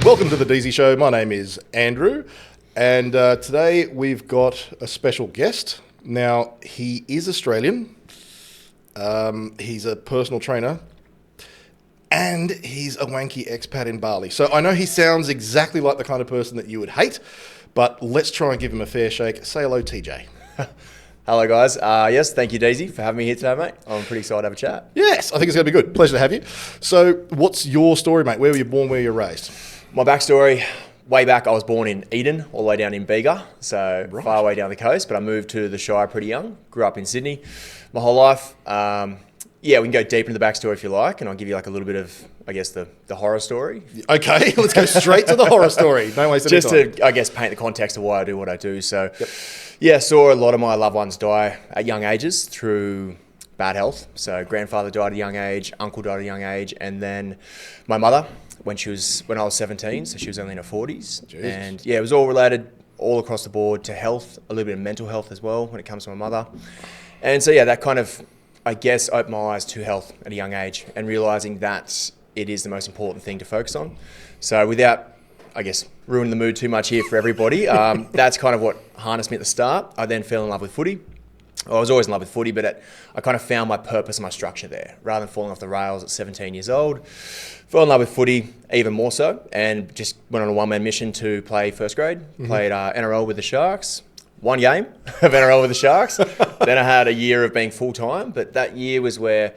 Welcome to the Deasy Show. My name is Andrew, and today we've got a special guest. Now, he is Australian. He's a personal trainer, and he's a wanky expat in Bali. So I know he sounds exactly like the kind of person that you would hate, but let's try and give him a fair shake. Say hello, TJ. Hello, guys. Yes, thank you, Deasy, for having me here today, mate. I'm pretty excited to have a chat. Yes, I think it's going to be good. Pleasure to have you. So what's your story, mate? Where were you born, where were you raised? My backstory, way back, I was born in Eden, all the way down in Bega, so Right. far away down the coast, but I moved to the Shire pretty young, grew up in Sydney my whole life. Yeah, we can go deeper into the backstory if you like, and I'll give you like a little bit of, I guess, the horror story. Okay, let's go straight to the horror story. No waste any Just time. to, I guess, paint the context of why I do what I do. So, yeah, saw a lot of my loved ones die at young ages through bad health. So grandfather died at a young age, uncle died at a young age, and then my mother, when I was 17, so she was only in her 40s. Jesus. And yeah, it was all related all across the board to health, a little bit of mental health as well when it comes to my mother. And so, yeah, that kind of, I guess, opened my eyes to health at a young age and realizing that it is the most important thing to focus on. So without, I guess, ruining the mood too much here for everybody, that's kind of what harnessed me at the start. I then fell in love with footy. I was always in love with footy, but I kind of found my purpose and my structure there. Rather than falling off the rails at 17 years old, fell in love with footy even more so, and just went on a one-man mission to play first grade. Played NRL with the Sharks. One game of NRL with the Sharks. Then I had a year of being full-time, but that year was where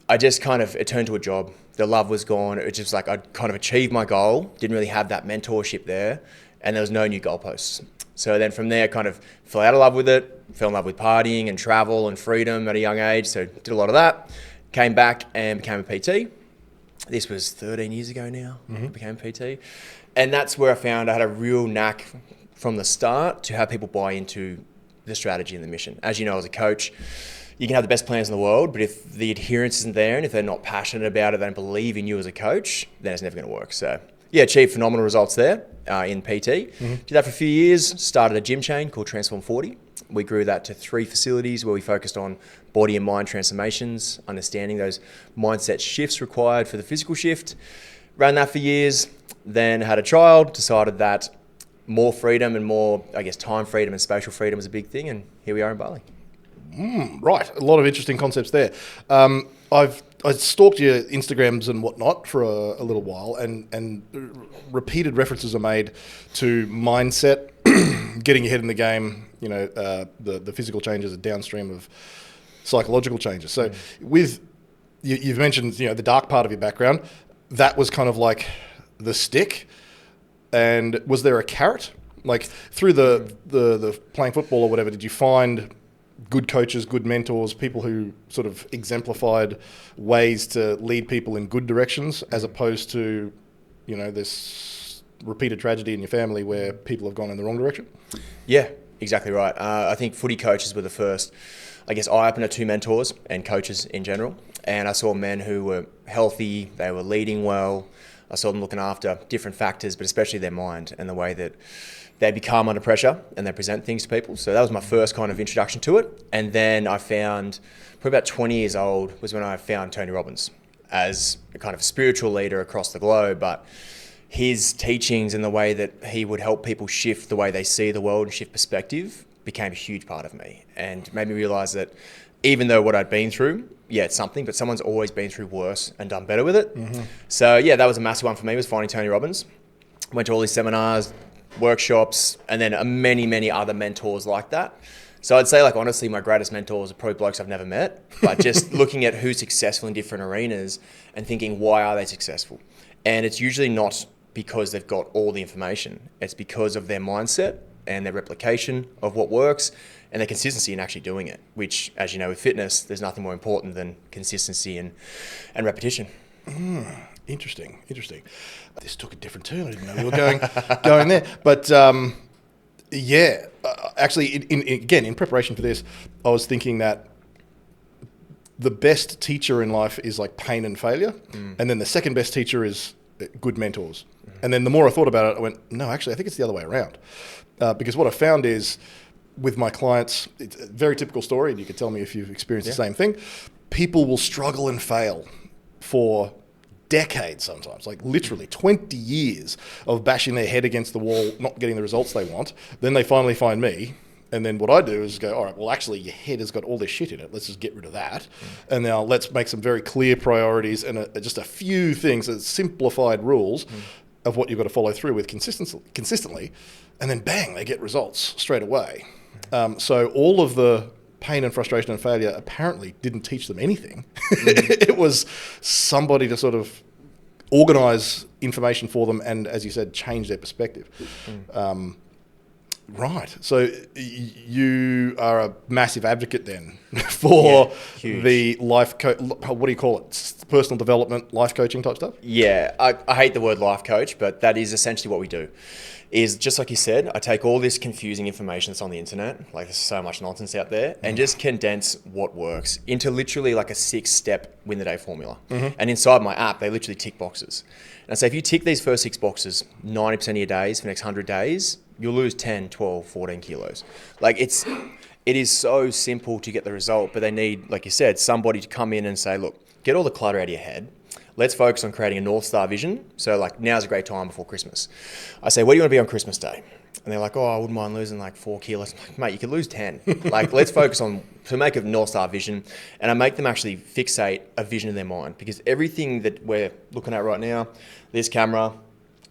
I just it turned to a job. The love was gone. It was just like I'd kind of achieved my goal, didn't really have that mentorship there, and there was no new goalposts. So then from there, kind of fell out of love with it, fell in love with partying and travel and freedom at a young age. So did a lot of that. Came back and became a PT. This was 13 years ago now. I became a PT. And that's where I found I had a real knack from the start to have people buy into the strategy and the mission. As you know, as a coach, you can have the best plans in the world, but if the adherence isn't there and if they're not passionate about it, they don't believe in you as a coach, then it's never going to work. So yeah, achieved phenomenal results there in PT. Did that for a few years, started a gym chain called Transform 40. We grew that to 3 facilities where we focused on body and mind transformations, understanding those mindset shifts required for the physical shift. Ran that for years, then had a child, decided that more freedom and more, I guess, time freedom and spatial freedom was a big thing, and here we are in Bali. Right, a lot of interesting concepts there. I stalked your Instagrams and whatnot for a little while, and repeated references are made to mindset, getting your head in the game. You know, the physical changes are downstream of psychological changes. So, you've mentioned the dark part of your background. That was kind of like the stick. And was there a carrot? Like through the playing football or whatever, did you find good coaches, good mentors, people who sort of exemplified ways to lead people in good directions, as opposed to, this repeated tragedy in your family where people have gone in the wrong direction? Yeah, exactly right. I think footy coaches were the first, I guess, eye-opener to mentors and coaches in general. And I saw men who were healthy, they were leading well. I saw them looking after different factors, but especially their mind and the way that they become under pressure and they present things to people. So that was my first kind of introduction to it. And then I found, probably about 20 years old, was when I found Tony Robbins as a kind of spiritual leader across the globe. But his teachings and the way that he would help people shift the way they see the world and shift perspective became a huge part of me, and made me realize that even though what I'd been through, yeah, it's something, but someone's always been through worse and done better with it. So yeah, that was a massive one for me, was finding Tony Robbins. Went to all these seminars, workshops, and then many, many other mentors like that. So I'd say, like, honestly, my greatest mentors are probably blokes I've never met, but just looking at who's successful in different arenas and thinking, why are they successful? And it's usually not because they've got all the information. It's because of their mindset and their replication of what works and their consistency in actually doing it, which, as you know, with fitness, there's nothing more important than consistency and repetition. Interesting. This took a different turn. I didn't know we were going there. But actually, in preparation for this, I was thinking that the best teacher in life is like pain and failure, and then the second best teacher is good mentors. And then the more I thought about it, I went, no, actually, I think it's the other way around. Because what I found is, with my clients, it's a very typical story, and you can tell me if you've experienced the same thing. People will struggle and fail for decades sometimes, like literally 20 years of bashing their head against the wall, not getting the results they want. Then they finally find me. And then what I do is go, all right, well, actually, your head has got all this shit in it. Let's just get rid of that. And now let's make some very clear priorities and just a few things, simplified rules of what you've got to follow through with consistently. And then bang, they get results straight away. So all of the pain and frustration and failure apparently didn't teach them anything. It was somebody to sort of organise information for them and, as you said, change their perspective. Right. So you are a massive advocate then for the life coach. What do you call it? Personal development, life coaching type stuff? Yeah. I hate the word life coach, but that is essentially what we do. Is just like you said, I take all this confusing information that's on the internet, like there's so much nonsense out there, and just condense what works into literally like a 6-step win the day formula. And inside my app, they literally tick boxes. And I say, if you tick these first 6 boxes 90% of your days for the next 100 days, you'll lose 10, 12, 14 kilos. Like it is so simple to get the result, but they need, like you said, somebody to come in and say, look, get all the clutter out of your head. Let's focus on creating a North Star vision. So like now's a great time before Christmas. I say, where do you want to be on Christmas Day? And they're like, oh, I wouldn't mind losing like 4 kilos. I'm like, mate, you could lose 10. Like, let's focus on, to make a North Star vision. And I make them actually fixate a vision in their mind, because everything that we're looking at right now, this camera,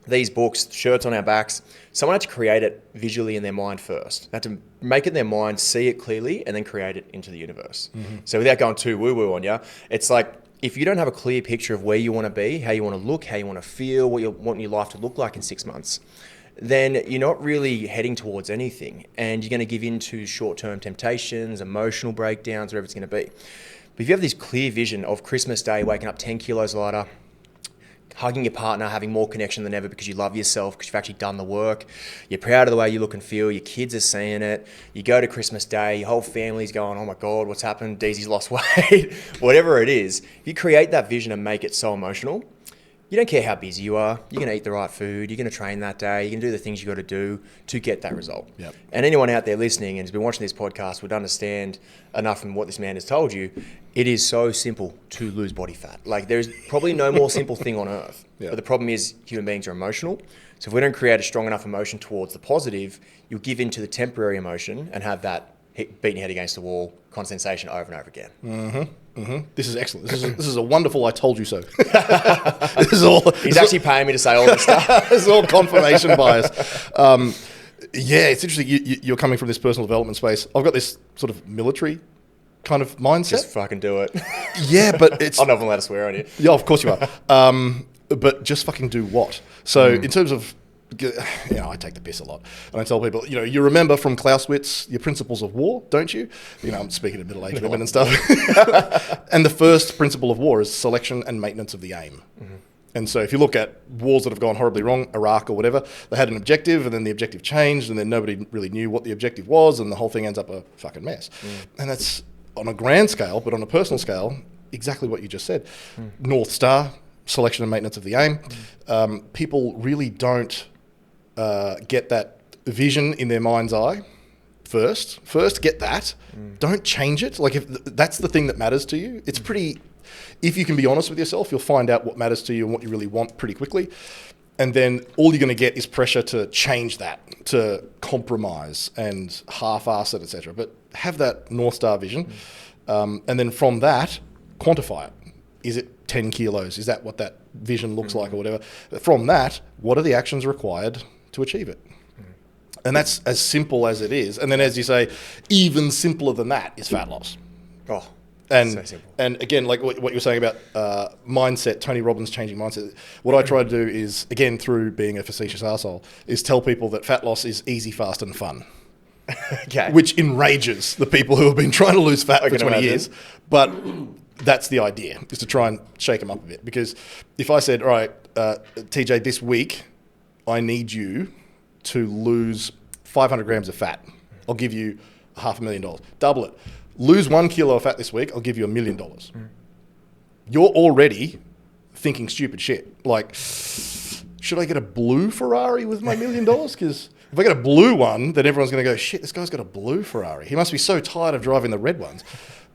these books, shirts on our backs, someone had to create it visually in their mind first. They had to make it in their mind, see it clearly, and then create it into the universe. So without going too woo-woo on you, it's like, if you don't have a clear picture of where you want to be, how you want to look, how you want to feel, what you want your life to look like in 6 months, then you're not really heading towards anything. And you're going to give in to short-term temptations, emotional breakdowns, whatever it's going to be. But if you have this clear vision of Christmas Day, waking up 10 kilos lighter, hugging your partner, having more connection than ever because you love yourself, because you've actually done the work. You're proud of the way you look and feel. Your kids are seeing it. You go to Christmas Day, your whole family's going, oh my God, what's happened? Deasy's lost weight. Whatever it is, if you create that vision and make it so emotional, you don't care how busy you are. You're going to eat the right food. You're going to train that day. You're going to do the things you got to do to get that result. Yep. And anyone out there listening and has been watching this podcast would understand enough from what this man has told you. It is so simple to lose body fat. Like, there's probably no more simple thing on earth. Yep. But the problem is human beings are emotional. So if we don't create a strong enough emotion towards the positive, you'll give in to the temporary emotion and have that beating your head against the wall, constant sensation over and over again. This is excellent. This is a wonderful I told you so. This is all. He's actually paying me to say all this stuff. This is all confirmation bias. Yeah, it's interesting. You're coming from this personal development space. I've got this sort of military kind of mindset. Just fucking do it. Yeah, but it's... I'm not even allowed to swear on you. Yeah, of course you are. But just fucking do what? So in terms of... I take the piss a lot. And I tell people, you remember from Clausewitz your principles of war, don't you? I'm speaking to middle-aged women and stuff. And the first principle of war is selection and maintenance of the aim. And so if you look at wars that have gone horribly wrong, Iraq or whatever, they had an objective and then the objective changed and then nobody really knew what the objective was and the whole thing ends up a fucking mess. And that's on a grand scale, but on a personal scale, exactly what you just said. North Star, selection and maintenance of the aim. People really don't get that vision in their mind's eye first get that. Don't change it. Like, if that's the thing that matters to you, it's pretty, if you can be honest with yourself, you'll find out what matters to you and what you really want pretty quickly. And then all you're going to get is pressure to change that, to compromise and half-ass it, etc. But have that North Star vision. And then from that, quantify it. Is it 10 kilos? Is that what that vision looks like or whatever? From that, what are the actions required to achieve it? And that's as simple as it is. And then, as you say, even simpler than that is fat loss. Oh, and so simple. And again, like what you're saying about mindset, Tony Robbins changing mindset. What I try to do is, again, through being a facetious arsehole, is tell people that fat loss is easy, fast, and fun. Okay. Which enrages the people who have been trying to lose fat for 20 years. But that's the idea, is to try and shake them up a bit. Because if I said, all right, TJ, this week, I need you to lose 500 grams of fat. I'll give you $500,000. Double it. Lose 1 kilo of fat this week, I'll give you $1 million. You're already thinking stupid shit. Like, should I get a blue Ferrari with my $1 million? Because if I get a blue one, then everyone's going to go, shit, this guy's got a blue Ferrari. He must be so tired of driving the red ones.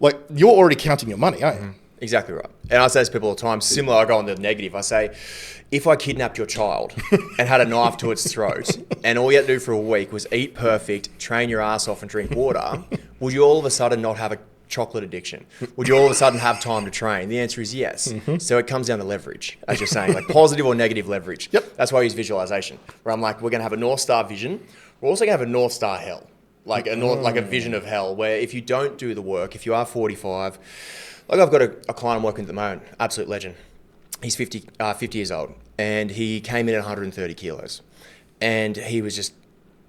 Like, you're already counting your money, aren't you? Exactly right. And I say this to people all the time, similar, I go on the negative. I say, if I kidnapped your child and had a knife to its throat and all you had to do for a week was eat perfect, train your ass off and drink water, would you all of a sudden not have a chocolate addiction? Would you all of a sudden have time to train? The answer is yes. So it comes down to leverage, as you're saying, like positive or negative leverage. Yep. That's why I use visualization, where I'm like, we're going to have a North Star vision. We're also going to have a North Star hell, like a vision of hell, where if you don't do the work, if you are 45, like I've got a client I'm working with at the moment, absolute legend. He's 50 years old, and he came in at 130 kilos. And he was just,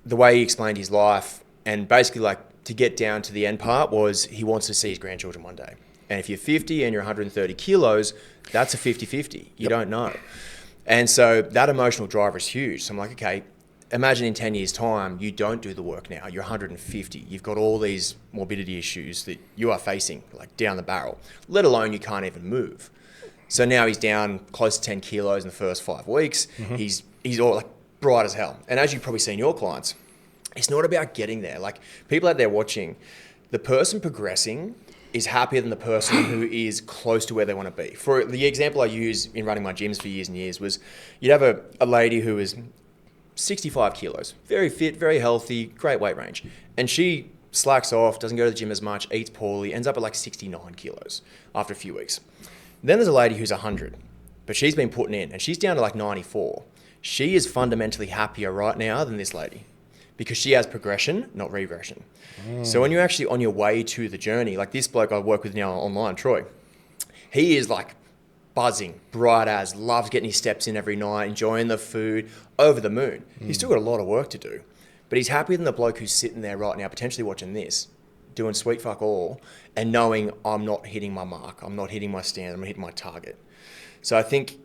the way he explained his life, and basically like to get down to the end part was he wants to see his grandchildren one day. And if you're 50 and you're 130 kilos, that's a 50-50. You don't know. And so that emotional driver is huge. So I'm like, okay, imagine in 10 years' time, you don't do the work now. You're 150. You've got all these morbidity issues that you are facing, like down the barrel, let alone you can't even move. So now he's down close to 10 kilos in the first 5 weeks. He's all like bright as hell. And as you've probably seen your clients, it's not about getting there. Like people out there watching, the person progressing is happier than the person who is close to where they want to be. For the example I use in running my gyms for years and years was you'd have a lady who is 65 kilos, very fit, very healthy, great weight range. And she slacks off, doesn't go to the gym as much, eats poorly, ends up at like 69 kilos after a few weeks. Then there's a lady who's 100, but she's been putting in and she's down to like 94. She is fundamentally happier right now than this lady because she has progression, not regression. So when you're actually on your way to the journey, like this bloke I work with now online, Troy, he is like buzzing, bright as, loves getting his steps in every night, enjoying the food, over the moon. He's still got a lot of work to do, but he's happier than the bloke who's sitting there right now, potentially watching this, doing sweet fuck all, and knowing I'm not hitting my mark, I'm not hitting my stand, I'm not hitting my target. So I think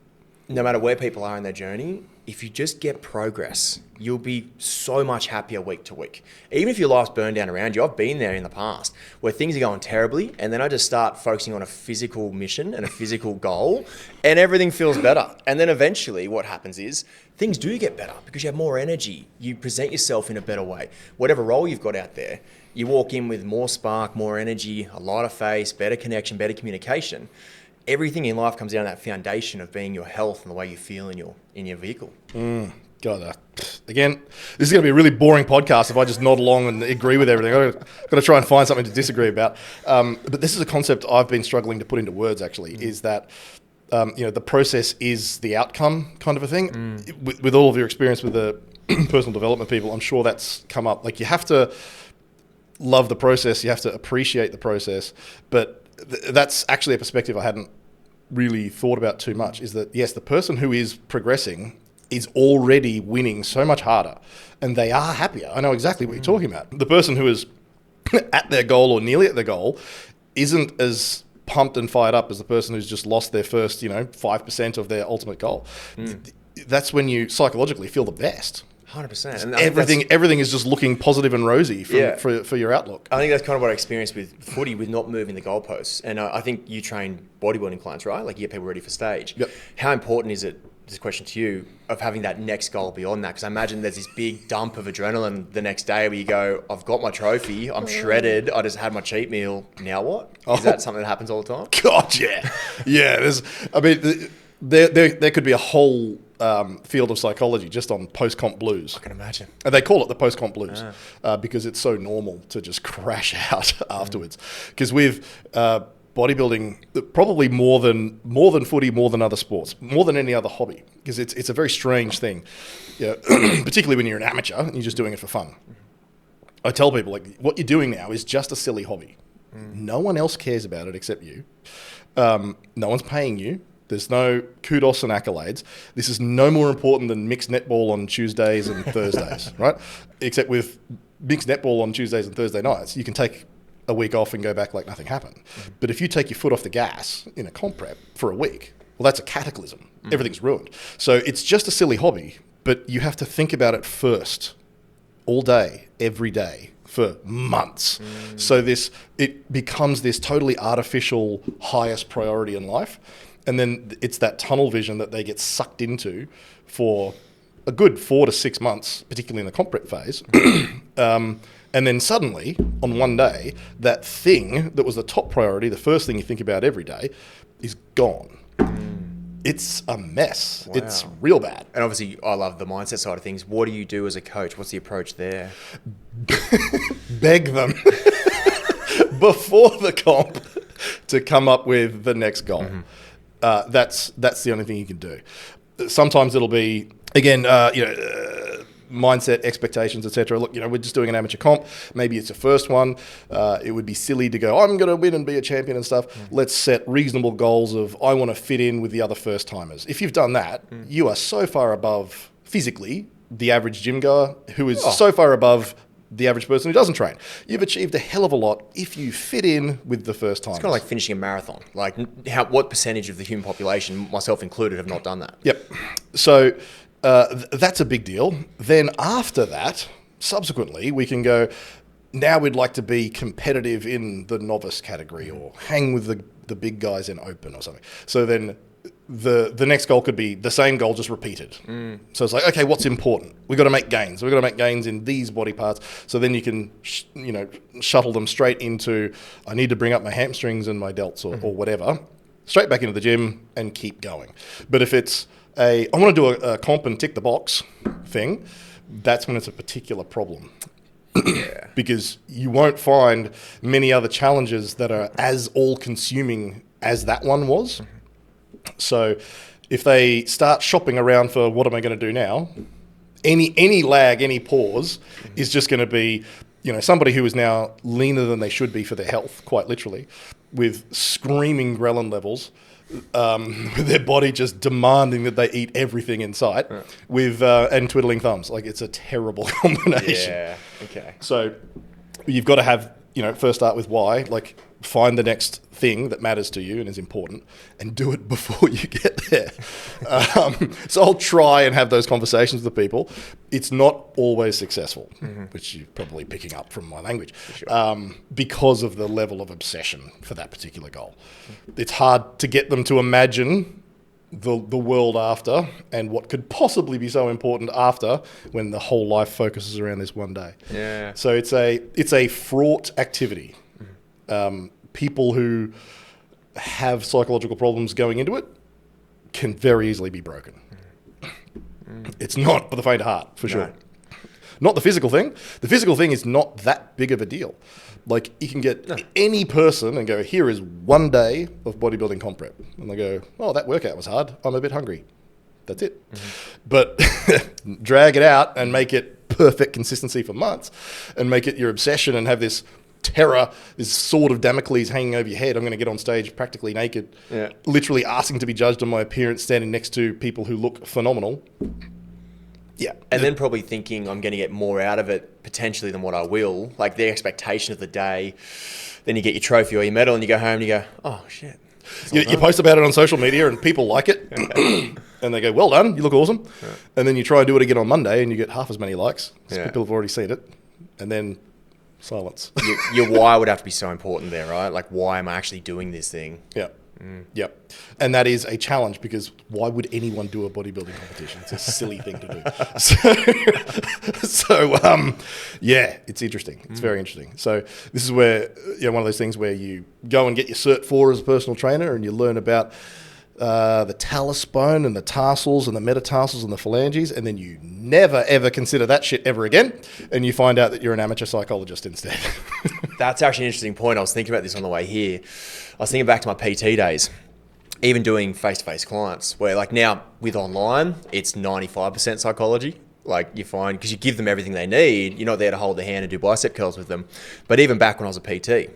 no matter where people are in their journey, if you just get progress, you'll be so much happier week to week. Even if your life's burned down around you, I've been there in the past where things are going terribly and then I just start focusing on a physical mission and a physical goal and everything feels better. And then eventually what happens is things do get better because you have more energy. You present yourself in a better way. Whatever role you've got out there, you walk in with more spark, more energy, a lighter face, better connection, better communication. Everything in life comes down to that foundation of being your health and the way you feel in your vehicle. God, again, this is going to be a really boring podcast if I just nod along and agree with everything. I've got to try and find something to disagree about. But this is a concept I've been struggling to put into words, actually, is that the process is the outcome kind of a thing. With all of your experience with the personal development people, I'm sure that's come up. Like you have to love the process, you have to appreciate the process, but that's actually a perspective I hadn't really thought about too much, is that, yes, the person who is progressing is already winning so much harder and they are happier. I know exactly what you're talking about. The person who is at their goal or nearly at their goal isn't as pumped and fired up as the person who's just lost their first, 5% of their ultimate goal. That's when you psychologically feel the best. 100%. And everything is just looking positive and rosy for your outlook. I think that's kind of what I experienced with footy, with not moving the goalposts. And I think you train bodybuilding clients, right? Like you get people ready for stage. Yep. How important is it, this question to you, of having that next goal beyond that? Because I imagine there's this big dump of adrenaline the next day where you go, I've got my trophy, I'm shredded, I just had my cheat meal, now what? Is that something that happens all the time? God, yeah. Yeah, there could be a whole field of psychology just on post-comp blues. I can imagine. And they call it the post-comp blues because it's so normal to just crash out afterwards. Because with bodybuilding, probably more than footy, more than other sports, more than any other hobby, because it's a very strange thing, particularly when you're an amateur and you're just doing it for fun. I tell people, like, what you're doing now is just a silly hobby. No one else cares about it except you. No one's paying you. There's no kudos and accolades. This is no more important than mixed netball on Tuesdays and Thursdays, right? Except with mixed netball on Tuesdays and Thursday nights, you can take a week off and go back like nothing happened. But if you take your foot off the gas in a comp prep for a week, well, that's a cataclysm. Everything's ruined. So it's just a silly hobby, but you have to think about it first, all day, every day, for months. So it becomes this totally artificial highest priority in life. And then it's that tunnel vision that they get sucked into for a good 4 to 6 months, particularly in the comp prep phase. And And then suddenly, on one day, that thing that was the top priority, the first thing you think about every day, is gone. It's a mess. Wow. It's real bad. And obviously, I love the mindset side of things. What do you do as a coach? What's the approach there? Beg them before the comp to come up with the next goal. That's the only thing you can do. Sometimes it'll be, again, mindset, expectations, etc. Look, we're just doing an amateur comp. Maybe it's a first one. It would be silly to go, I'm going to win and be a champion and stuff. Let's set reasonable goals of, I want to fit in with the other first timers. If you've done that, you are so far above physically the average gym goer who is so far above the average person who doesn't train. You've achieved a hell of a lot if you fit in with the first timers. It's kind of like finishing a marathon. Like, what percentage of the human population, myself included, have not done that? Yep. So that's a big deal. Then after that, subsequently, we can go, now we'd like to be competitive in the novice category or hang with the big guys in open or something. So then the next goal could be the same goal just repeated. So it's like, okay, what's important? We've got to make gains. We've got to make gains in these body parts. So then you can shuttle them straight into, I need to bring up my hamstrings and my delts or whatever, straight back into the gym and keep going. But if it's I want to do a comp and tick the box thing, that's when it's a particular problem. Yeah. Because you won't find many other challenges that are as all-consuming as that one was. So if they start shopping around for what am I going to do now, any lag, any pause is just going to be, somebody who is now leaner than they should be for their health, quite literally, with screaming ghrelin levels, with their body just demanding that they eat everything in sight, and twiddling thumbs. Like, it's a terrible combination. Yeah. Okay. So you've got to have, first start with why, like find the next thing that matters to you and is important and do it before you get there. So I'll try and have those conversations with people. It's not always successful, which you're probably picking up from my language, because of the level of obsession for that particular goal. It's hard to get them to imagine the world after and what could possibly be so important after when the whole life focuses around this one day. Yeah. So it's a fraught activity. People who have psychological problems going into it can very easily be broken. It's not for the faint of heart, for sure. Not the physical thing. The physical thing is not that big of a deal. Like, you can get any person and go, here is one day of bodybuilding comp prep. And they go, oh, that workout was hard. I'm a bit hungry. That's it. But drag it out and make it perfect consistency for months and make it your obsession and have this terror, this sword of Damocles hanging over your head. I'm going to get on stage practically naked, literally asking to be judged on my appearance, standing next to people who look phenomenal. Yeah. And then probably thinking I'm going to get more out of it potentially than what I will. Like, the expectation of the day. Then you get your trophy or your medal and you go home and you go, oh, shit. You post about it on social media and people like it. And they go, well done, you look awesome. And then you try and do it again on Monday and you get half as many likes. People have already seen it. And then silence. Your why would have to be so important there, right? Like, why am I actually doing this thing? Yeah. Yep. And that is a challenge, because why would anyone do a bodybuilding competition? It's a silly thing to do. So it's interesting. It's very interesting. So this is where, one of those things where you go and get your Cert 4 as a personal trainer and you learn about the talus bone and the tarsals and the metatarsals and the phalanges, and then you never, ever consider that shit ever again, and you find out that you're an amateur psychologist instead. That's actually an interesting point. I was thinking about this on the way here. I was thinking back to my PT days, even doing face-to-face clients, where, like, now with online, it's 95% psychology. Like, you find, because you give them everything they need, you're not there to hold their hand and do bicep curls with them. But even back when I was a PT,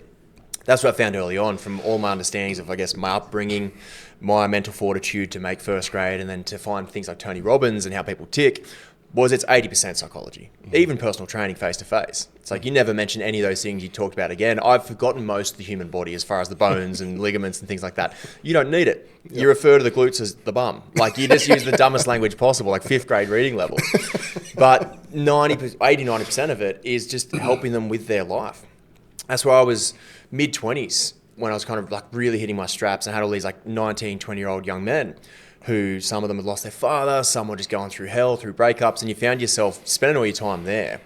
that's what I found early on from all my understandings of, I guess, my upbringing, my mental fortitude to make first grade, and then to find things like Tony Robbins and how people tick, was it's 80% psychology. Even personal training face-to-face. It's like, you never mention any of those things you talked about again. I've forgotten most of the human body as far as the bones and ligaments and things like that. You don't need it. You refer to the glutes as the bum. Like, you just use the dumbest language possible, like 5th grade reading level. But 80-90% of it is just helping them with their life. That's where I was mid-20s, when I was kind of like really hitting my straps, and had all these like 19, 20-year-old young men who, some of them had lost their father, some were just going through hell, through breakups, and you found yourself spending all your time there.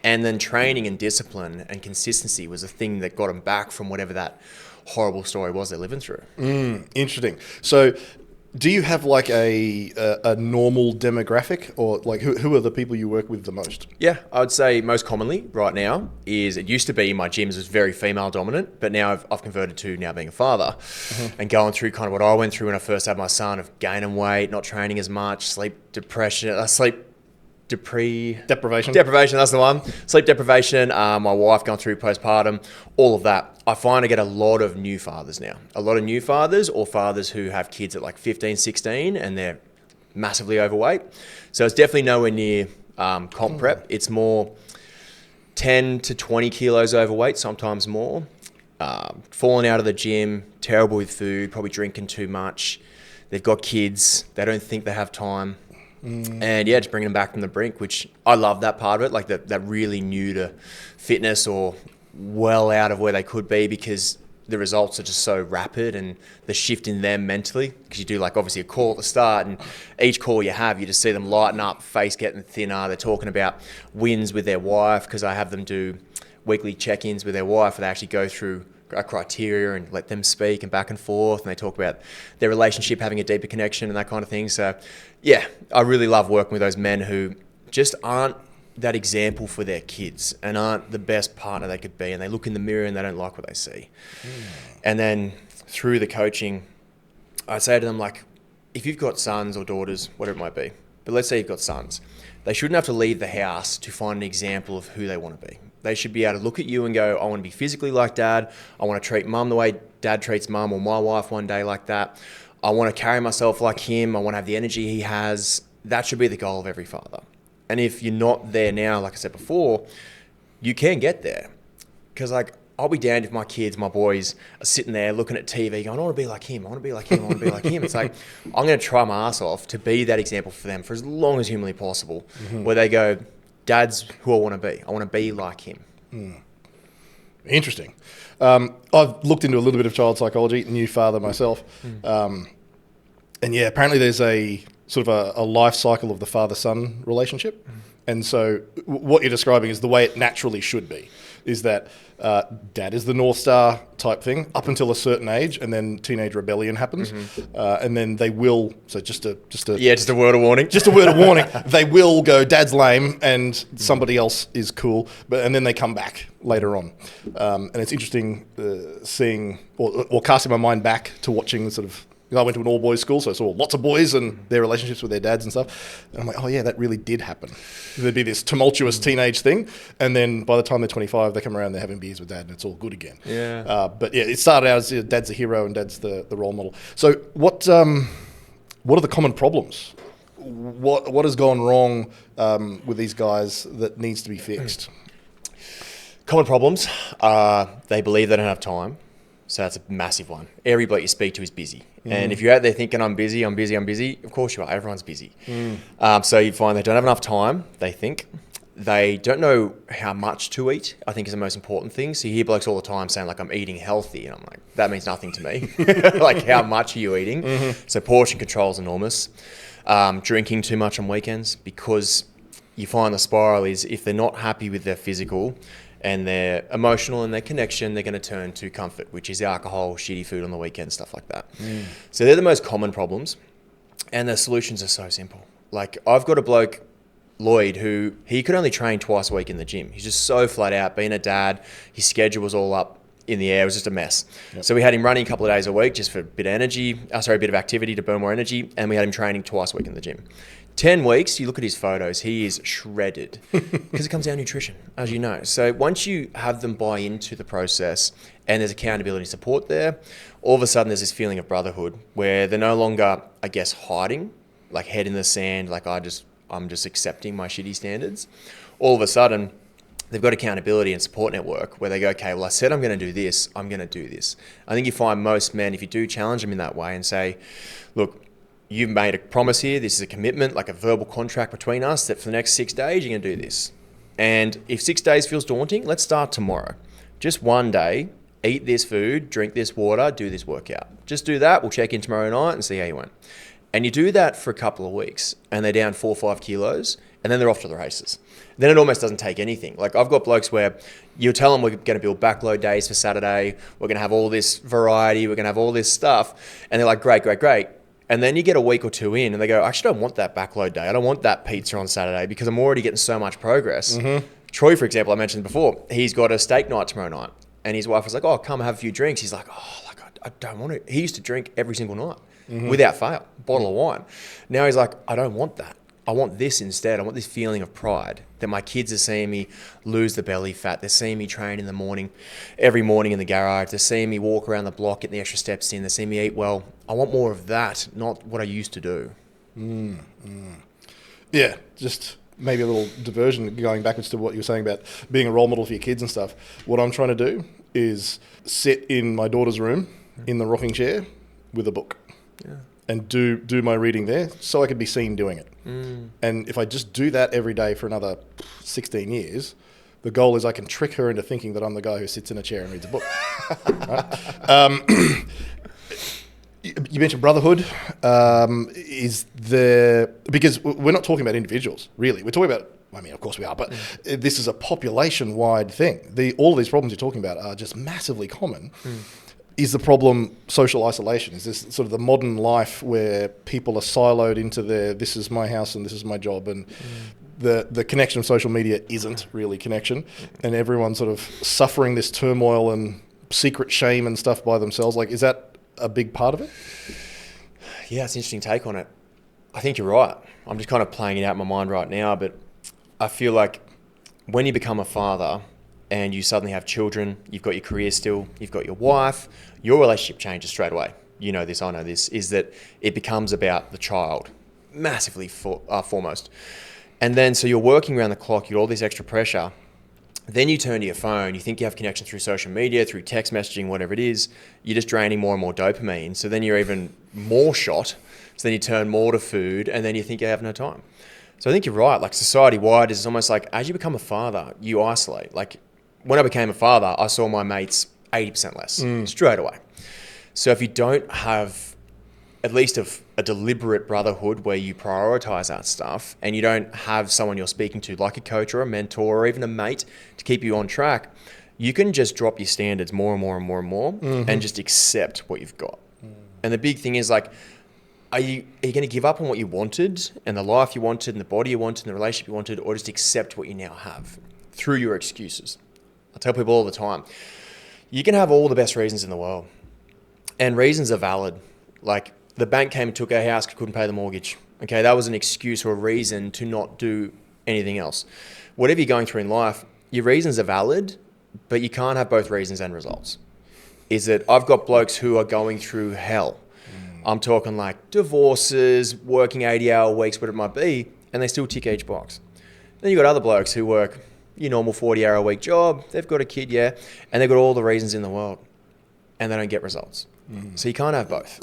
And then training and discipline and consistency was the thing that got them back from whatever that horrible story was they're living through. Interesting. So do you have like a normal demographic, or like who are the people you work with the most? Yeah, I would say most commonly right now is, it used to be my gyms was very female dominant, but now I've converted to now being a father and going through kind of what I went through when I first had my son, of gaining weight, not training as much, deprivation, that's the one. Sleep deprivation, my wife going through postpartum, all of that. I find I get a lot of new fathers now. A lot of new fathers, or fathers who have kids at like 15, 16 and they're massively overweight. So it's definitely nowhere near comp prep. It's more 10 to 20 kilos overweight, sometimes more. Falling out of the gym, terrible with food, probably drinking too much. They've got kids, they don't think they have time. And yeah, just bringing them back from the brink, which I love that part of it, like that really new to fitness or well out of where they could be, because the results are just so rapid, and the shift in them mentally, because you do like obviously a call at the start, and each call you have, you just see them lighten up, face getting thinner. They're talking about wins with their wife, because I have them do weekly check-ins with their wife, where they actually go through a criteria and let them speak and back and forth, and they talk about their relationship having a deeper connection and that kind of thing. So yeah, I really love working with those men who just aren't that example for their kids and aren't the best partner they could be, and they look in the mirror and they don't like what they see. And then through the coaching, I say to them, like, if you've got sons or daughters, whatever it might be, but let's say you've got sons, they shouldn't have to leave the house to find an example of who they want to be. They should be able to look at you and go, I want to be physically like dad. I want to treat mum the way dad treats mum, or my wife one day like that. I want to carry myself like him. I want to have the energy he has. That should be the goal of every father. And if you're not there now, like I said before, you can get there. Because like, I'll be damned if my kids, my boys, are sitting there looking at TV going, I want to be like him, I want to be like him, I want to be like him. It's like, I'm going to try my ass off to be that example for them for as long as humanly possible, where they go, Dad's who I want to be. I want to be like him. Interesting. I've looked into a little bit of child psychology, new father myself. And yeah, apparently there's a sort of a life cycle of the father-son relationship. And so what you're describing is the way it naturally should be, is that dad is the North Star type thing up until a certain age, and then teenage rebellion happens. And then they will, so just a word of warning. Just a word of warning. They will go, dad's lame and somebody else is cool. And then they come back later on. And it's interesting seeing or casting my mind back to watching sort of, I went to an all-boys school, so I saw lots of boys and their relationships with their dads and stuff. And I'm like, oh yeah, that really did happen. There'd be this tumultuous teenage thing, and then by the time they're 25, they come around, they're having beers with dad, and it's all good again. Yeah. But yeah, it started out as dad's the hero and dad's the role model. So what are the common problems? What has gone wrong with these guys that needs to be fixed? Common problems. They believe they don't have time. So that's a massive one. Every bloke you speak to is busy. And if you're out there thinking, I'm busy, of course you are. Everyone's busy. So you find they don't have enough time, they think. They don't know how much to eat, I think is the most important thing. So you hear blokes all the time saying, like, I'm eating healthy. And I'm like, that means nothing to me. Like, how much are you eating? So portion control is enormous. Drinking too much on weekends, because you find the spiral is, if they're not happy with their physical and their emotional and their connection, they're going to turn to comfort, which is alcohol, shitty food on the weekend, stuff like that. So they're the most common problems, and the solutions are so simple. Like, I've got a bloke, Lloyd, who he could only train twice a week in the gym. He's just so flat out. Being a dad, his schedule was all up in the air. It was just a mess. So we had him running a couple of days a week just for a bit of a bit of activity to burn more energy, and we had him training twice a week in the gym. 10 weeks, you look at his photos, he is shredded, because it comes down to nutrition, as you know. So once you have them buy into the process and there's accountability support there, all of a sudden there's this feeling of brotherhood where they're no longer, I guess, hiding, like head in the sand, like I'm just accepting my shitty standards. All of a sudden, they've got accountability and support network where they go, okay, well, I said I'm going to do this, I'm going to do this. I think you find most men, if you do challenge them in that way and say, look, you've made a promise here, this is a commitment, like a verbal contract between us, that for the next 6 days, you're going to do this. And if 6 days feels daunting, let's start tomorrow. Just one day, eat this food, drink this water, do this workout. Just do that, we'll check in tomorrow night and see how you went. And you do that for a couple of weeks, and they're down 4 or 5 kilos, and then they're off to the races. Then it almost doesn't take anything. Like I've got blokes where you tell them we're going to build backload days for Saturday. We're going to have all this variety. We're going to have all this stuff. And they're like, great. And then you get a week or two in and they go, I actually don't want that backload day. I don't want that pizza on Saturday because I'm already getting so much progress. Mm-hmm. Troy, for example, I mentioned before, he's got a steak night tomorrow night. And his wife was like, oh, come have a few drinks. He's like, I don't want to. He used to drink every single night without fail, bottle of wine. Now he's like, I don't want that. I want this instead. I want this feeling of pride that my kids are seeing me lose the belly fat. They're seeing me train in the morning, every morning in the garage. They're seeing me walk around the block, get the extra steps in. They're seeing me eat well. I want more of that, not what I used to do. Yeah, just maybe a little diversion going backwards to what you were saying about being a role model for your kids and stuff. What I'm trying to do is sit in my daughter's room in the rocking chair with a book. Yeah. And do my reading there so I could be seen doing it. And if I just do that every day for another 16 years, the goal is I can trick her into thinking that I'm the guy who sits in a chair and reads a book. Right? You mentioned brotherhood. Because we're not talking about individuals, really. We're talking about, I mean, of course we are, but this is a population-wide thing. All of these problems you're talking about are just massively common. Is the problem social isolation? Is this sort of the modern life where people are siloed into this is my house and this is my job, and the connection of social media isn't really connection, and everyone's sort of suffering this turmoil and secret shame and stuff by themselves? Like, is that a big part of it? Yeah, it's an interesting take on it. I think you're right. I'm just kind of playing it out in my mind right now, but I feel like when you become a father and you suddenly have children, you've got your career still, you've got your wife, your relationship changes straight away. You know this, I know this, is that it becomes about the child, massively foremost. And then, so you're working around the clock, you've got all this extra pressure. Then you turn to your phone, you think you have connection through social media, through text messaging, whatever it is, you're just draining more and more dopamine. So then you're even more shot. So then you turn more to food, and then you think you have no time. So I think you're right. Like society-wide, it's almost like as you become a father, you isolate. Like when I became a father, I saw my mates 80% less straight away. So if you don't have at least a deliberate brotherhood where you prioritize that stuff, and you don't have someone you're speaking to like a coach or a mentor or even a mate to keep you on track, you can just drop your standards more and more and more and more and just accept what you've got. And the big thing is, like, are you going to give up on what you wanted and the life you wanted and the body you wanted and the relationship you wanted, or just accept what you now have through your excuses? I tell people all the time, you can have all the best reasons in the world, and reasons are valid. Like, the bank came and took our house, couldn't pay the mortgage. Okay, that was an excuse or a reason to not do anything else. Whatever you're going through in life, your reasons are valid, but you can't have both reasons and results. Is that I've got blokes who are going through hell. I'm talking like divorces, working 80-hour weeks, whatever it might be, and they still tick each box. Then you've got other blokes who work your normal 40-hour-a-week job, they've got a kid, and they've got all the reasons in the world, and they don't get results. So you can't have both.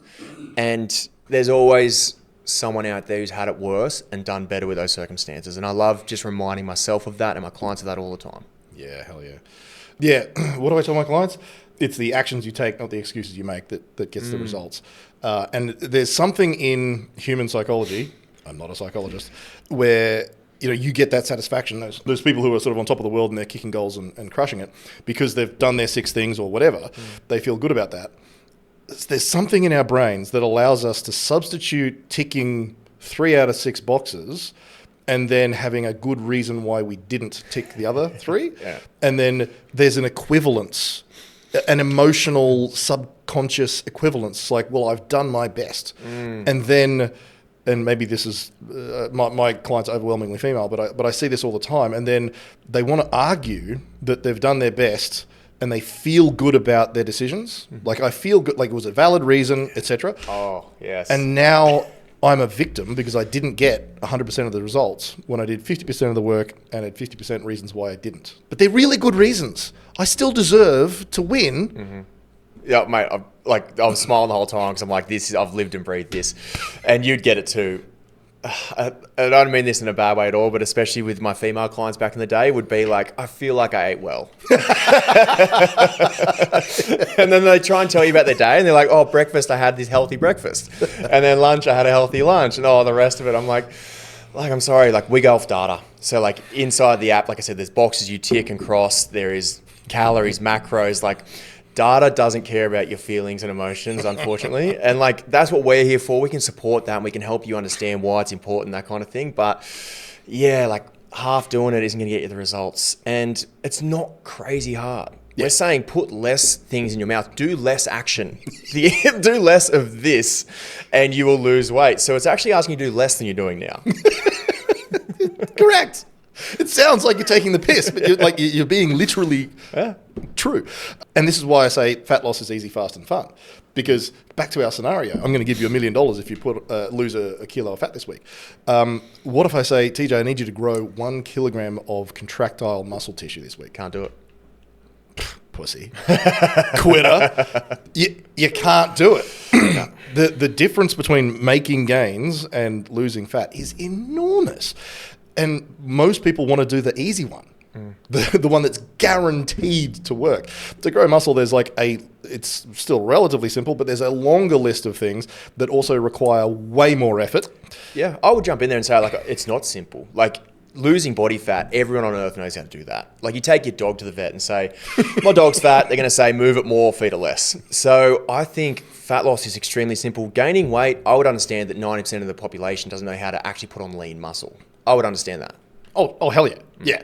And there's always someone out there who's had it worse and done better with those circumstances. And I love just reminding myself of that and my clients of that all the time. Yeah, hell yeah. Yeah, what do I tell my clients? It's the actions you take, not the excuses you make, that gets the results. And there's something in human psychology, I'm not a psychologist, where you get that satisfaction. Those people who are sort of on top of the world and they're kicking goals and crushing it because they've done their 6 things or whatever, they feel good about that. There's something in our brains that allows us to substitute ticking 3 out of 6 boxes and then having a good reason why we didn't tick the other 3. And then there's an equivalence, an emotional subconscious equivalence, like, well, I've done my best. And then, and maybe this is, my clients are overwhelmingly female, but I see this all the time, and then they want to argue that they've done their best and they feel good about their decisions. Like, I feel good, like it was a valid reason, etc. Oh, yes. And now I'm a victim because I didn't get 100% of the results when I did 50% of the work and had 50% reasons why I didn't. But they're really good reasons. I still deserve to win. Yeah, mate, I was smiling the whole time because I'm like, I've lived and breathed this. And you'd get it too. I don't mean this in a bad way at all, but especially with my female clients back in the day, would be like, I feel like I ate well. And then they try and tell you about their day and they're like, oh, breakfast, I had this healthy breakfast. And then lunch, I had a healthy lunch. And the rest of it, I'm like, Like, I'm sorry, like we go off data. So like inside the app, like I said, there's boxes you tick and cross. There is calories, macros, like data doesn't care about your feelings and emotions, unfortunately. And like, that's what we're here for. We can support that and we can help you understand why it's important, that kind of thing. But yeah, like half doing it isn't going to get you the results. And it's not crazy hard. We're saying put less things in your mouth, do less action, do less of this, and you will lose weight. So it's actually asking you to do less than you're doing now. Correct. It sounds like you're taking the piss, but you're being literally true. And this is why I say fat loss is easy, fast, and fun. Because back to our scenario, I'm going to give you $1 million if you lose a kilo of fat this week. What if I say, TJ, I need you to grow 1 kilogram of contractile muscle tissue this week? Can't do it. Pussy. Quitter. You can't do it. The difference between making gains and losing fat is enormous. And most people want to do the easy one. The one that's guaranteed to work. To grow muscle, there's it's still relatively simple, but there's a longer list of things that also require way more effort. Yeah, I would jump in there and say, like, it's not simple. Like, losing body fat, everyone on earth knows how to do that. Like, you take your dog to the vet and say, my dog's fat, they're going to say, move it more, feed it less. So I think fat loss is extremely simple. Gaining weight, I would understand that 90% of the population doesn't know how to actually put on lean muscle. I would understand that. Oh, hell yeah. Yeah.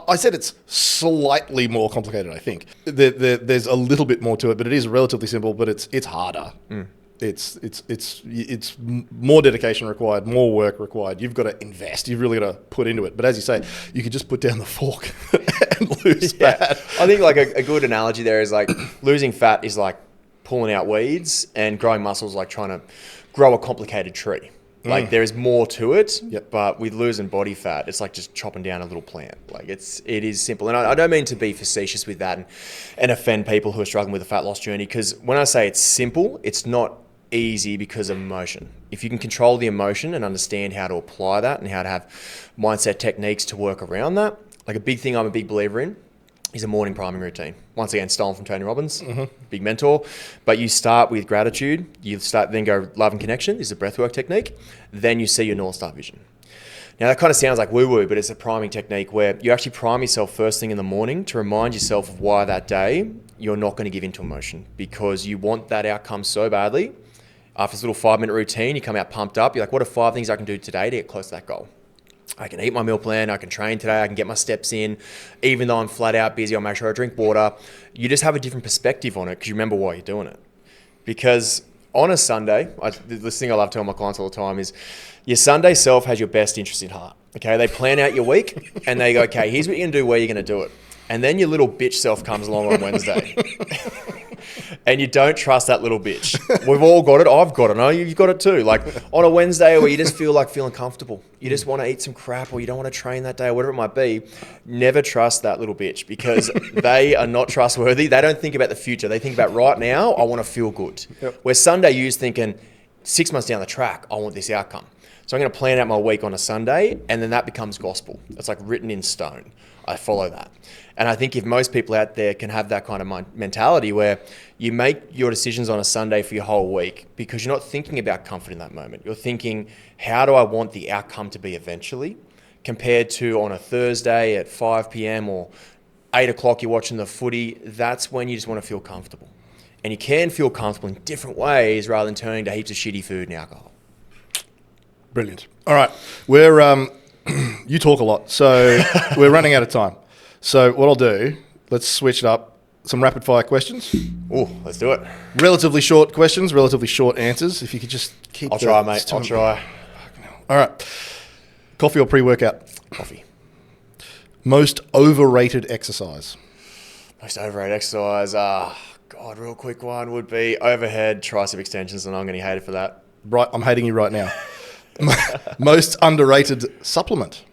I said it's slightly more complicated, I think. There's a little bit more to it, but it is relatively simple, but it's harder. It's more dedication required, more work required. You've got to invest. You've really got to put into it. But as you say, you could just put down the fork and lose fat. I think like a good analogy there is like losing fat is like pulling out weeds, and growing muscle is like trying to grow a complicated tree. Like there is more to it, but with losing body fat, it's like just chopping down a little plant. Like it is simple. And I don't mean to be facetious with that and offend people who are struggling with a fat loss journey, because when I say it's simple, it's not easy because of emotion. If you can control the emotion and understand how to apply that and how to have mindset techniques to work around that, like a big thing I'm a big believer in is a morning priming routine. Once again, stolen from Tony Robbins, big mentor. But you start with gratitude. Then go love and connection. This is a breathwork technique. Then you see your North Star vision. Now that kind of sounds like woo-woo, but it's a priming technique where you actually prime yourself first thing in the morning to remind yourself of why that day you're not going to give into emotion, because you want that outcome so badly. After this little 5-minute routine, you come out pumped up. You're like, what are 5 things I can do today to get close to that goal? I can eat my meal plan, I can train today, I can get my steps in. Even though I'm flat out busy, I'll make sure I drink water. You just have a different perspective on it because you remember why you're doing it. Because on a Sunday, this thing I love telling my clients all the time is, your Sunday self has your best interest in heart. Okay, they plan out your week and they go, okay, here's what you're going to do, where you're going to do it. And then your little bitch self comes along on Wednesday. And you don't trust that little bitch. We've all got it. I've got it. No, you've got it too. Like on a Wednesday where you just feel like feeling comfortable. You just want to eat some crap, or you don't want to train that day, or whatever it might be. Never trust that little bitch, because they are not trustworthy. They don't think about the future. They think about right now, I want to feel good. Where Sunday you're thinking 6 months down the track, I want this outcome. So I'm going to plan out my week on a Sunday, and then that becomes gospel. It's like written in stone. I follow that. And I think if most people out there can have that kind of mentality where you make your decisions on a Sunday for your whole week, because you're not thinking about comfort in that moment. You're thinking, how do I want the outcome to be eventually, compared to on a Thursday at 5 p.m. or 8 o'clock, you're watching the footy. That's when you just want to feel comfortable. And you can feel comfortable in different ways rather than turning to heaps of shitty food and alcohol. Brilliant. All right. You talk a lot, so we're running out of time. So what I'll do, let's switch it up. Some rapid fire questions. Oh, let's do it. Relatively short questions, relatively short answers. If you could just keep I'll try, mate. I'll try. All right. Coffee or pre-workout? Coffee. Most overrated exercise? Most overrated exercise? God, real quick one would be overhead tricep extensions, and I'm getting hated for that. Right, I'm hating you right now. Most underrated supplement?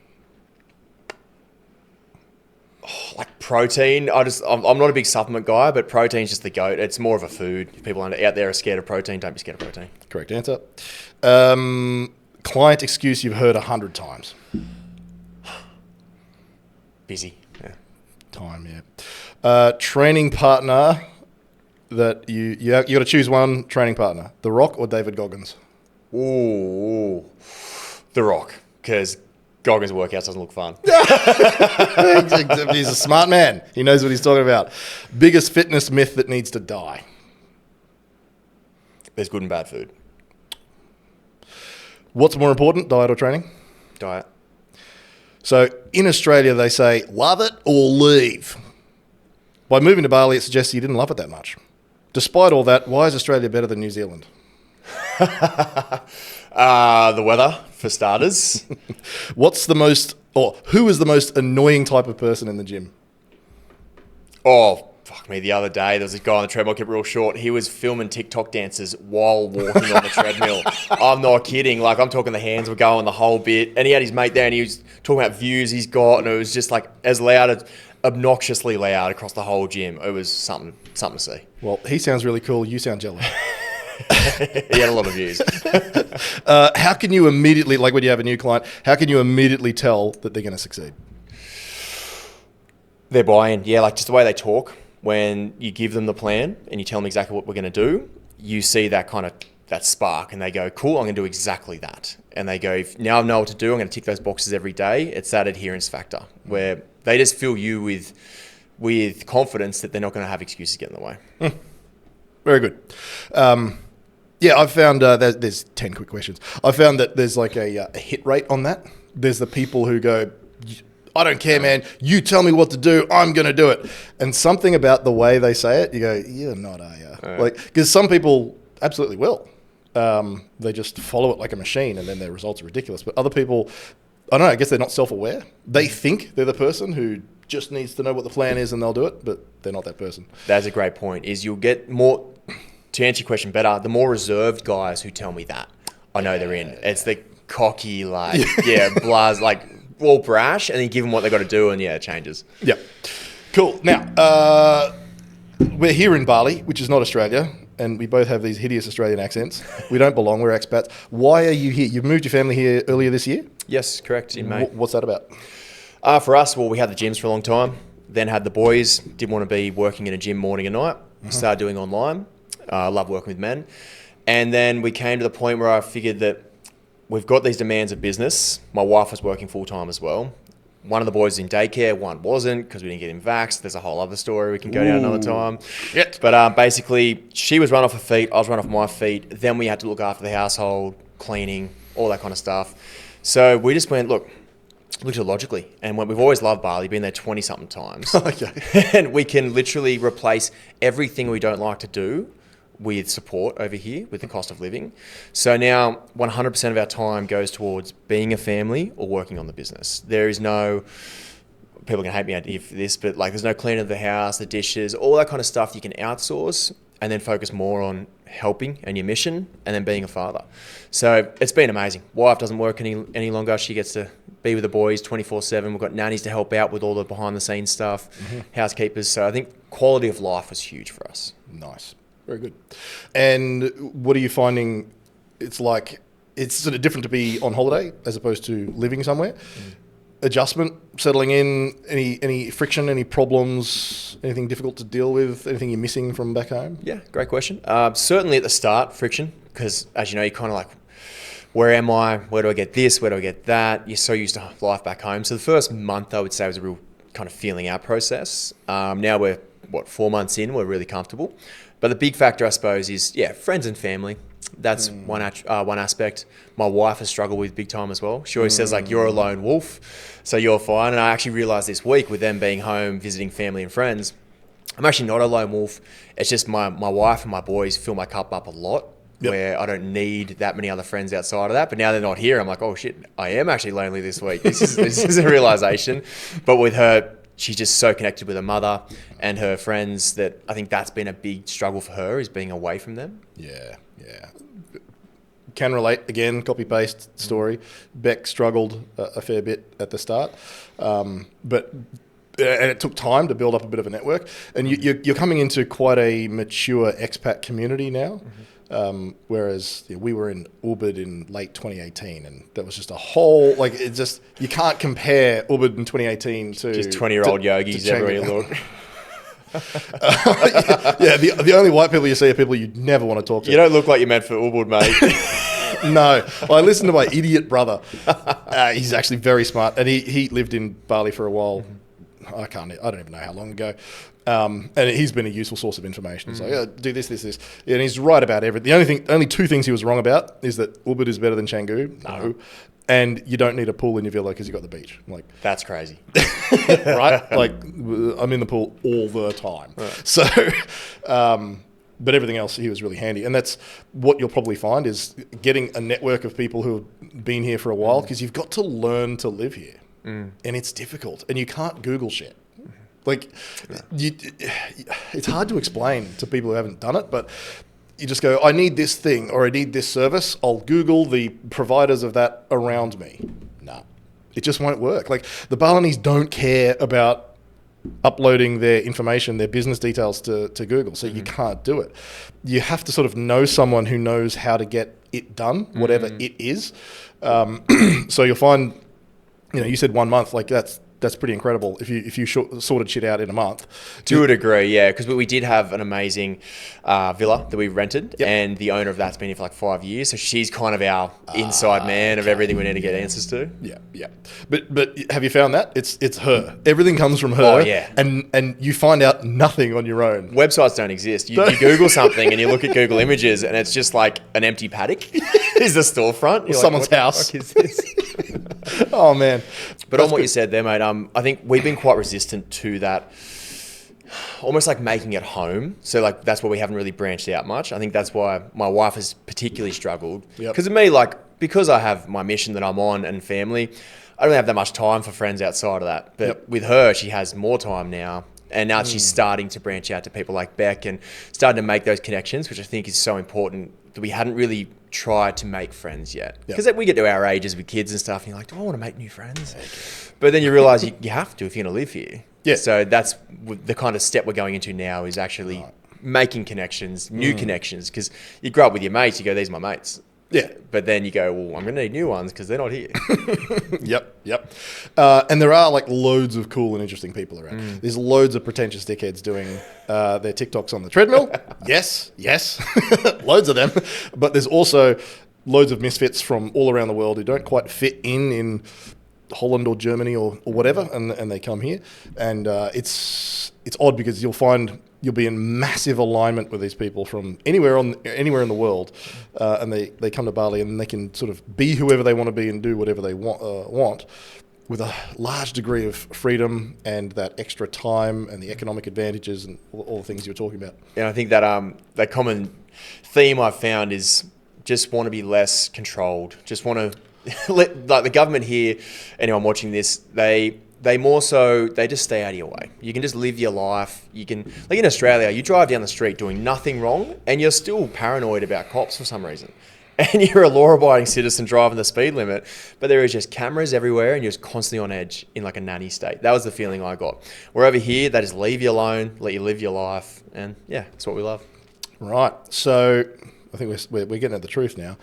Like protein. I'm not a big supplement guy, but protein's just the GOAT. It's more of a food. If people out there are scared of protein, don't be scared of protein. Correct answer. Client excuse you've heard 100 times? Busy. Yeah. Time, yeah. Training partner that you got to choose one training partner. The Rock or David Goggins? Ooh. The Rock, because Goggins workouts doesn't look fun. He's a smart man. He knows what he's talking about. Biggest fitness myth that needs to die. There's good and bad food. What's more important, diet or training? Diet. So in Australia, they say, love it or leave. By moving to Bali, it suggests you didn't love it that much. Despite all that, why is Australia better than New Zealand? The weather, for starters. Who is the most annoying type of person in the gym? Oh, fuck me. The other day, there was a guy on the treadmill, kept real short. He was filming TikTok dances while walking on the treadmill. I'm not kidding. Like, I'm talking the hands were going the whole bit. And he had his mate there and he was talking about views he's got. And it was just like as loud as obnoxiously loud across the whole gym. It was something to see. Well, he sounds really cool. You sound jealous. He had a lot of views. How can you immediately, like when you have a new client, how can you immediately tell that they're going to succeed? Their buy-in, yeah, like just the way they talk. When you give them the plan and you tell them exactly what we're going to do, you see that kind of that spark, and they go, "Cool, I'm going to do exactly that." And they go, "Now I know what to do. I'm going to tick those boxes every day." It's that adherence factor where they just fill you with confidence that they're not going to have excuses get in the way. Very good. Yeah, I've found there's 10 quick questions. I found that there's like a hit rate on that. There's the people who go, I don't care, man. You tell me what to do. I'm going to do it. And something about the way they say it, you go, you're not, are you? Like, because some people absolutely will. They just follow it like a machine and then their results are ridiculous. But other people, I don't know, I guess they're not self-aware. They think they're the person who just needs to know what the plan is and they'll do it, but they're not that person. That's a great point, is you'll get more, to answer your question better, the more reserved guys who tell me that, I know they're in. It's the cocky, like, blaz, like, all brash, and then you give them what they got to do, and it changes. Yeah. Cool. Now, we're here in Bali, which is not Australia, and we both have these hideous Australian accents. We don't belong. We're expats. Why are you here? You've moved your family here earlier this year? Yes, correct, in May. What's that about? For us, well, we had the gyms for a long time, then had the boys, didn't want to be working in a gym morning and night. Started doing online. I love working with men. And then we came to the point where I figured that we've got these demands of business. My wife was working full-time as well. One of the boys was in daycare, one wasn't because we didn't get him vaxxed. There's a whole other story we can go down another time. Shit. But basically, she was run off her feet, I was run off my feet. Then we had to look after the household, cleaning, all that kind of stuff. So we just went, looked at it logically. And we've always loved Bali, been there 20-something times. Okay. And we can literally replace everything we don't like to do with support over here with the cost of living. So now 100% of our time goes towards being a family or working on the business. There is no, people can hate me for this, but like there's no cleaning of the house, the dishes, all that kind of stuff you can outsource and then focus more on helping and your mission and then being a father. So it's been amazing. Wife doesn't work any longer. She gets to be with the boys 24/7. We've got nannies to help out with all the behind the scenes stuff, housekeepers. So I think quality of life was huge for us. Nice. Very good. And what are you finding? It's like, it's sort of different to be on holiday as opposed to living somewhere. Adjustment, settling in, any friction, any problems, anything difficult to deal with, anything you're missing from back home? Yeah, great question. Certainly at the start, friction, because as you know, you're kind of like, where am I? Where do I get this? Where do I get that? You're so used to life back home. So the first month, I would say, was a real kind of feeling out process. Now we're, 4 months in, we're really comfortable. But the big factor, I suppose, is, friends and family. That's one aspect. My wife has struggled with big time as well. She always says, like, you're a lone wolf, so you're fine. And I actually realised this week with them being home, visiting family and friends, I'm actually not a lone wolf. It's just my wife and my boys fill my cup up a lot, where I don't need that many other friends outside of that. But now they're not here, I'm like, oh, shit, I am actually lonely this week. This is a realisation. But with her, she's just so connected with her mother and her friends that I think that's been a big struggle for her, is being away from them. Yeah. Can relate, again, copy-paste story. Beck struggled a fair bit at the start, but it took time to build up a bit of a network. And you're coming into quite a mature expat community now, whereas we were in Ubud in late 2018, and that was just a whole, like, it just, you can't compare Ubud in 2018 to... Just 20-year-old yogis everywhere you look. The only white people you see are people you'd never want to talk to. You don't look like you're meant for Ubud, mate. No, I listened to my idiot brother. He's actually very smart, and he lived in Bali for a while. I don't even know how long ago. And he's been a useful source of information. It's like, do this. And he's right about everything. Only two things he was wrong about is that Ubud is better than Canggu. No. And you don't need a pool in your villa because you've got the beach. I'm like, that's crazy. Right? Like, I'm in the pool all the time. Right. So, but everything else, he was really handy. And that's what you'll probably find is getting a network of people who have been here for a while, because you've got to learn to live here. And it's difficult. And you can't Google shit. Like, it's hard to explain to people who haven't done it, but you just go, I need this thing or I need this service. I'll Google the providers of that around me. No, it just won't work. Like, the Balinese don't care about uploading their information, their business details to Google, so you can't do it. You have to sort of know someone who knows how to get it done, whatever it is. So you'll find, you said 1 month, like that's pretty incredible if you sorted shit out in a month. To a degree, yeah, because we did have an amazing villa that we rented, and the owner of that's been here for like 5 years, so she's kind of our inside man of everything we need to get answers to. Yeah. But have you found that? It's her. Everything comes from her. Oh, yeah. And you find out nothing on your own. Websites don't exist. You Google something and you look at Google Images and it's just like an empty paddock is the storefront. You're someone's house. What the fuck is this? Oh, man. But on what you said there, mate, I think we've been quite resistant to that, almost like making it home. So like that's why we haven't really branched out much. I think that's why my wife has particularly struggled. Because of me, because I have my mission that I'm on and family, I don't have that much time for friends outside of that. But with her, she has more time now. And now she's starting to branch out to people like Beck and starting to make those connections, which I think is so important that we hadn't really tried to make friends yet. Because we get to our ages with kids and stuff, and you're like, do I want to make new friends? But then you realise you have to if you're going to live here. Yeah. So that's the kind of step we're going into now, is actually making connections, new connections. Because you grow up with your mates, you go, these are my mates. Yeah. But then you go, well, I'm going to need new ones because they're not here. Yep. And there are like loads of cool and interesting people around. There's loads of pretentious dickheads doing their TikToks on the treadmill. Yes. Loads of them. But there's also loads of misfits from all around the world who don't quite fit in Holland or Germany or whatever, and they come here. And it's odd because you'll be in massive alignment with these people from anywhere in the world, and they come to Bali and they can sort of be whoever they want to be and do whatever they want with a large degree of freedom and that extra time and the economic advantages and all the things you were talking about. Yeah, I think that common theme I've found is just want to be less controlled, just want to like the government here, anyone watching this, they just stay out of your way. You can just live your life. You can, like in Australia, you drive down the street doing nothing wrong and you're still paranoid about cops for some reason. And you're a law-abiding citizen driving the speed limit, but there is just cameras everywhere and you're just constantly on edge in like a nanny state. That was the feeling I got. Where over here, they just leave you alone, let you live your life, and yeah, that's what we love. Right. So I think we're getting at the truth now.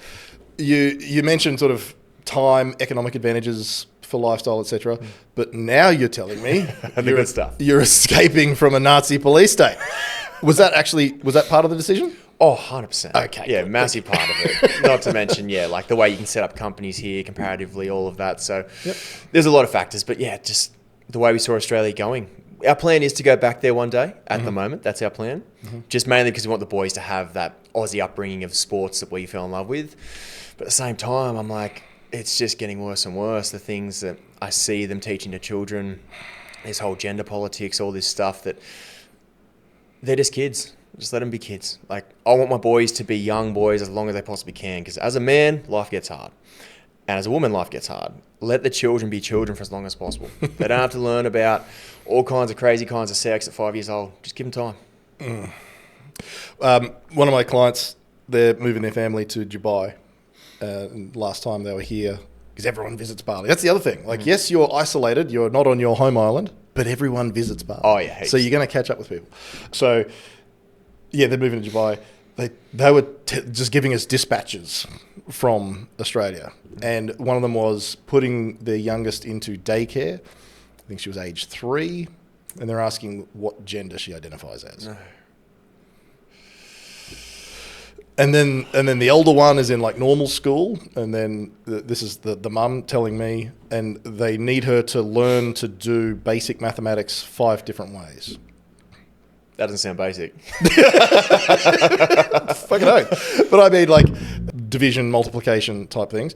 You mentioned sort of time, economic advantages for lifestyle, etc. But now you're telling me you're escaping from a Nazi police state. Was that part of the decision? Oh, 100%. Okay. Yeah, massive part of it. Not to mention, like the way you can set up companies here comparatively, all of that. So there's a lot of factors. But yeah, just the way we saw Australia going. Our plan is to go back there one day at the moment. That's our plan. Just mainly because we want the boys to have that Aussie upbringing of sports that we fell in love with. But at the same time, I'm like, it's just getting worse and worse. The things that I see them teaching to children, this whole gender politics, all this stuff, that they're just kids. Just let them be kids. Like, I want my boys to be young boys as long as they possibly can, because as a man, life gets hard. And as a woman, life gets hard. Let the children be children for as long as possible. They don't have to learn about all kinds of crazy kinds of sex at 5 years old. Just give them time. One of my clients, they're moving their family to Dubai. Last time they were here, because everyone visits Bali. That's the other thing. Like, yes, you're isolated. You're not on your home island, but everyone visits Bali. Oh, yeah. Heaps. So you're going to catch up with people. So, yeah, they're moving to Dubai. They were just giving us dispatches from Australia. And one of them was putting their youngest into daycare. I think she was age 3. And they're asking what gender she identifies as. No. And then the older one is in like normal school, and then this is the mum telling me, and they need her to learn to do basic mathematics 5 different ways. That doesn't sound basic. Fucking hell. But I mean, like division, multiplication type things.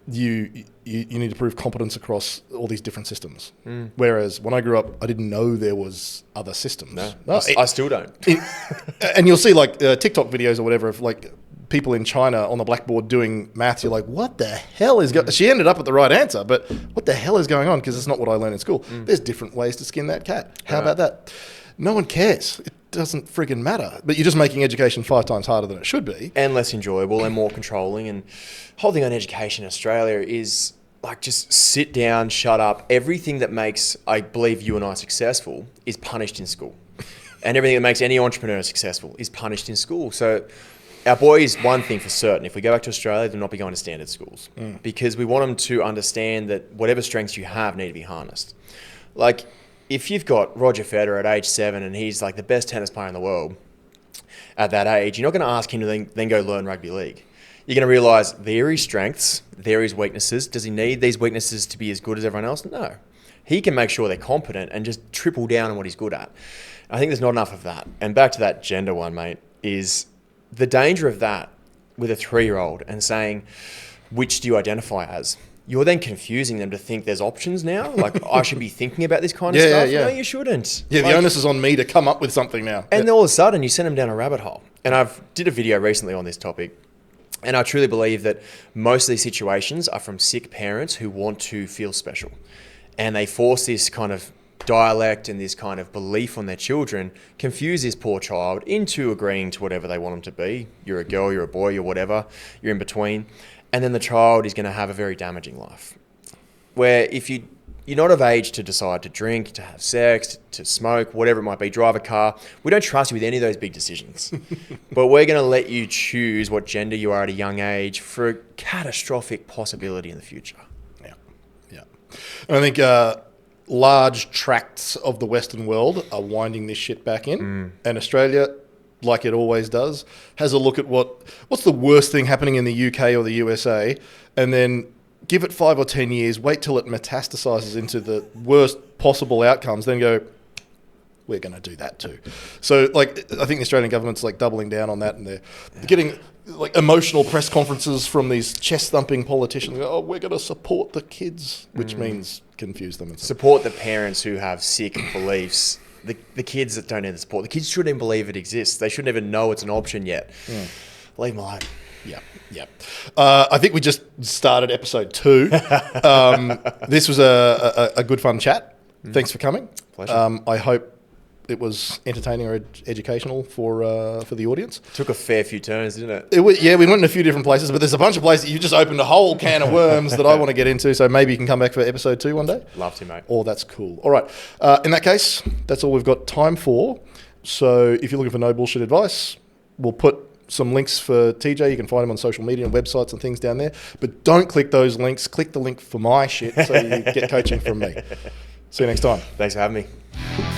You need to prove competence across all these different systems. Whereas when I grew up, I didn't know there was other systems. No, I still don't. And you'll see like TikTok videos or whatever of like people in China on the blackboard doing maths. You're like, what the hell is going? She ended up at the right answer, but what the hell is going on? Because it's not what I learned in school. There's different ways to skin that cat. How about that? No one cares. It doesn't friggin' matter. But you're just making education 5 times harder than it should be. And less enjoyable and more controlling. And whole thing on education in Australia is like just sit down, shut up. Everything that makes, I believe, you and I successful is punished in school. And everything that makes any entrepreneur successful is punished in school. So our boys, one thing for certain, if we go back to Australia, they'll not be going to standard schools. Because we want them to understand that whatever strengths you have need to be harnessed. Like, if you've got Roger Federer at age 7 and he's like the best tennis player in the world at that age, you're not going to ask him to then go learn rugby league. You're going to realise there are his strengths, there are his weaknesses. Does he need these weaknesses to be as good as everyone else? No. He can make sure they're competent and just triple down on what he's good at. I think there's not enough of that. And back to that gender one, mate, is the danger of that with a 3-year-old and saying, which do you identify as? You're then confusing them to think there's options now. Like, I should be thinking about this kind of stuff. No, you shouldn't. Yeah, the onus is on me to come up with something now. And then all of a sudden, you send them down a rabbit hole. And I've did a video recently on this topic. And I truly believe that most of these situations are from sick parents who want to feel special. And they force this kind of dialect and this kind of belief on their children, confuse this poor child into agreeing to whatever they want them to be. You're a girl, you're a boy, you're whatever, you're in between. And then the child is going to have a very damaging life. Where if you're not of age to decide to drink, to have sex, to smoke, whatever it might be, drive a car, we don't trust you with any of those big decisions. But we're going to let you choose what gender you are at a young age for a catastrophic possibility in the future. Yeah. And I think large tracts of the Western world are winding this shit back in. And Australia, like it always does, has a look at what's the worst thing happening in the UK or the USA, and then give it 5 or 10 years, wait till it metastasizes into the worst possible outcomes, then go, we're going to do that too. So, like, I think the Australian government's like doubling down on that, and they're getting like emotional press conferences from these chest-thumping politicians. Oh, we're going to support the kids, which means confuse them. And support the parents who have sick beliefs. The kids that don't need the support. The kids shouldn't even believe it exists. They shouldn't even know it's an option yet. Leave them alone. Yeah. I think we just started episode 2. This was a good fun chat. Thanks for coming. Pleasure. I hope it was entertaining or educational for the audience. Took a fair few turns, didn't it? We went in a few different places, but there's a bunch of places. You just opened a whole can of worms that I want to get into, so maybe you can come back for episode 2 one day. Love to, mate. Oh, that's cool. All right. In that case, that's all we've got time for. So if you're looking for no bullshit advice, we'll put some links for TJ. You can find him on social media and websites and things down there. But don't click those links. Click the link for my shit so you get coaching from me. See you next time. Thanks for having me.